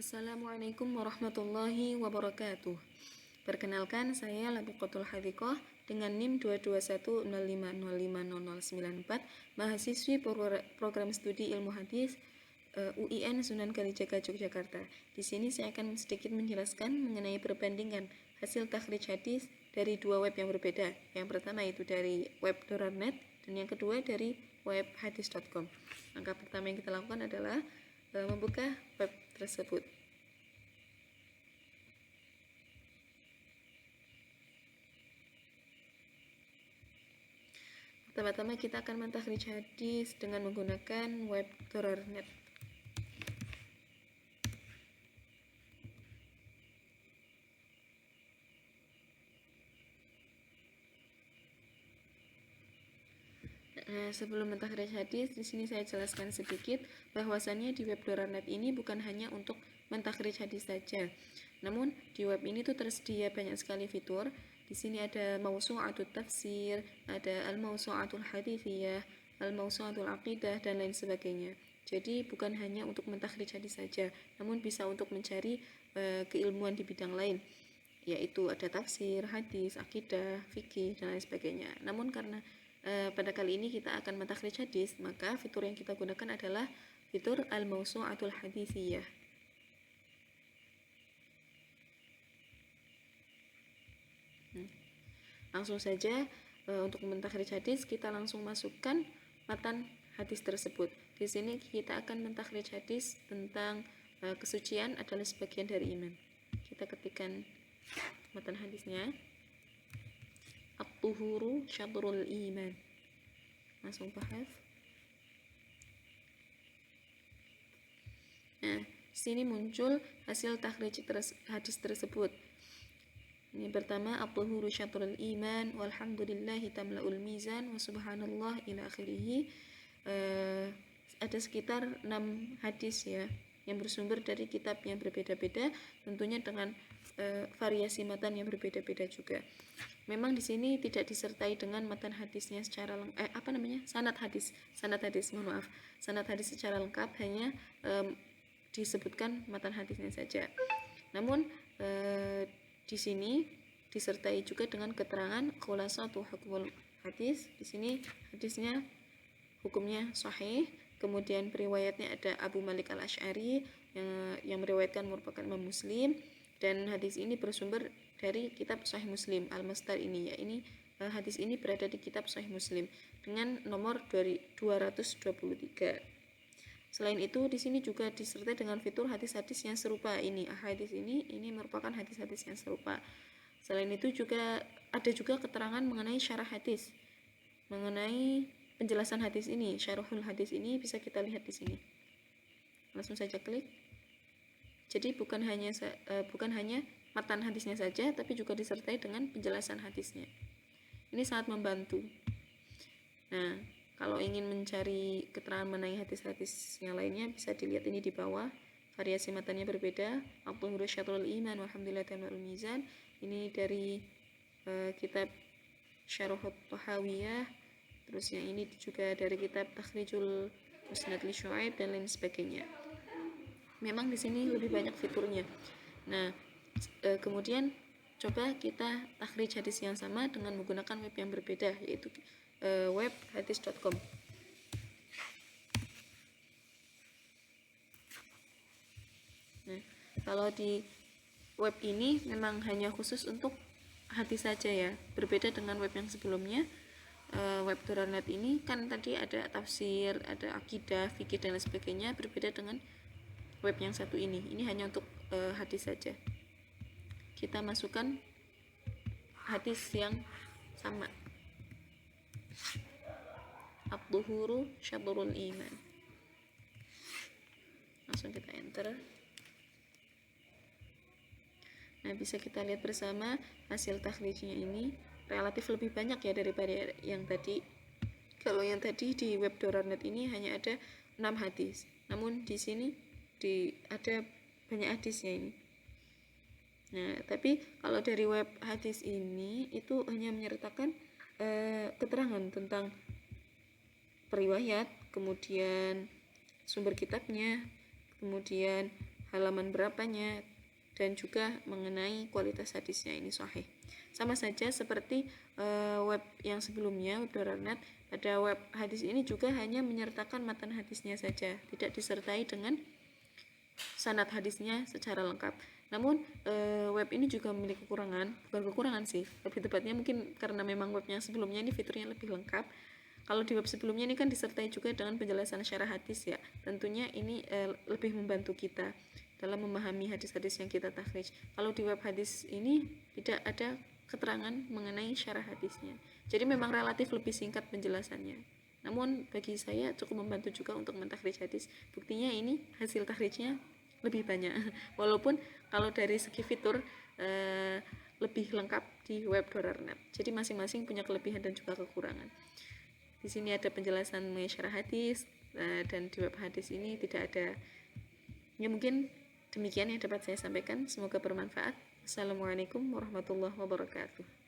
Assalamualaikum warahmatullahi wabarakatuh. Perkenalkan, saya Labiqatul Hadhiqah dengan NIM 22105050094, mahasiswi program studi ilmu hadis UIN Sunan Kalijaga Yogyakarta. Di sini saya akan sedikit menjelaskan mengenai perbandingan hasil takhrij hadis dari dua web yang berbeda. Yang pertama itu dari web Dorarnet dan yang kedua dari web hadis.com. Langkah pertama yang kita lakukan adalah membuka web tersebut. Pertama-tama kita akan mentakhrij hadis dengan menggunakan web Dorarnet. Nah, sebelum mentakhrij hadis, di sini saya jelaskan sedikit bahwasannya di web Dorarnet ini bukan hanya untuk mentakhrij hadis saja. Namun di web ini tuh tersedia banyak sekali fitur. Di sini ada mausu'atul tafsir, ada al-mausu'atul hadithiyah, al-mausu'atul aqidah dan lain sebagainya. Jadi bukan hanya untuk mentakhrij hadis saja, namun bisa untuk mencari keilmuan di bidang lain, yaitu ada tafsir, hadis, akidah, fikih dan lain sebagainya. Namun karena pada kali ini kita akan mentakhrij hadis, maka fitur yang kita gunakan adalah fitur al-mausu'atul hadithiyah. Langsung saja untuk mentakhrij hadis kita langsung masukkan matan hadis tersebut. Di sini kita akan mentakhrij hadis tentang kesucian adalah sebagian dari iman. Kita ketikkan matan hadisnya. At-tuhuru syatrul iman. Langsung bahas. Nah, sini muncul hasil takhrij hadis tersebut. Ini pertama, at-tuhuru syatrul iman walhamdulillahi tamla'ul mizan wa subhanallah ila akhirih. Ada sekitar 6 hadis ya yang bersumber dari kitab yang berbeda-beda, tentunya dengan variasi matan yang berbeda-beda juga. Memang di sini tidak disertai dengan matan hadisnya secara sanad hadis secara lengkap, hanya disebutkan matan hadisnya saja. Namun di sini disertai juga dengan keterangan khulasatu hukmul hadis. Di sini hadisnya hukumnya sahih. Kemudian periwayatnya ada Abu Malik al-Asy'ari yang meriwayatkan merupakan Imam Muslim, dan hadis ini bersumber dari kitab Sahih Muslim Al-Mastar ini ya. Ini hadis ini berada di kitab Sahih Muslim dengan nomor 223. Selain itu di sini juga disertai dengan fitur hadis-hadis yang serupa ini. Hadis ini merupakan hadis-hadis yang serupa. Selain itu juga ada juga keterangan mengenai syarah hadis. Mengenai penjelasan hadis ini, syarahul hadis ini bisa kita lihat di sini. Langsung saja klik. Jadi bukan hanya matan hadisnya saja, tapi juga disertai dengan penjelasan hadisnya. Ini sangat membantu. Nah, kalau ingin mencari keterangan mengenai hadis-hadis yang lainnya, bisa dilihat ini di bawah. Variasi matannya berbeda. At-tuhuru syatrul iman walhamdulillahi tamla'ul mizan. Ini dari kitab Syarahut Tahawiyah. Terus yang ini juga dari kitab Takhrijul Musnad li Syu'aib dan lain sebagainya. Memang di sini lebih banyak fiturnya. Nah, kemudian coba kita takhrij hadis yang sama dengan menggunakan web yang berbeda, yaitu web hadis.com. Nah, kalau di web ini memang hanya khusus untuk hadis saja ya, berbeda dengan web yang sebelumnya. Web Dorarnet ini kan tadi ada tafsir, ada akidah, fikih dan lain sebagainya, berbeda dengan web yang satu ini. Ini hanya untuk hadis saja. Kita masukkan hadis yang sama. At-tuhuru syatrul iman. Langsung kita enter. Nah, bisa kita lihat bersama hasil takhrijnya ini relatif lebih banyak ya daripada yang tadi. Kalau yang tadi di web Dorarnet ini hanya ada 6 hadis. Namun di sini ada banyak hadisnya ini. Nah, tapi kalau dari web hadis ini itu hanya menyertakan keterangan tentang periwayat, kemudian sumber kitabnya, kemudian halaman berapanya, dan juga mengenai kualitas hadisnya ini sahih. Sama saja seperti web yang sebelumnya, web.net. Pada web hadis ini juga hanya menyertakan matan hadisnya saja, tidak disertai dengan sanad hadisnya secara lengkap. Namun web ini juga memiliki kekurangan, bukan kekurangan sih, lebih tepatnya mungkin karena memang web yang sebelumnya ini fiturnya lebih lengkap. Kalau di web sebelumnya ini kan disertai juga dengan penjelasan syarah hadis ya. Tentunya ini lebih membantu kita dalam memahami hadis-hadis yang kita takhrij. Kalau di web hadis ini tidak ada keterangan mengenai syarah hadisnya. Jadi memang relatif lebih singkat penjelasannya. Namun bagi saya cukup membantu juga untuk mentakhrij hadis. Buktinya ini hasil takhrijnya lebih banyak. Walaupun kalau dari segi fitur lebih lengkap di web.net. Jadi masing-masing punya kelebihan dan juga kekurangan. Di sini ada penjelasan mengenai syarah hadis, dan di web hadis ini tidak ada. Ya mungkin demikian yang dapat saya sampaikan. Semoga bermanfaat. Assalamualaikum warahmatullahi wabarakatuh.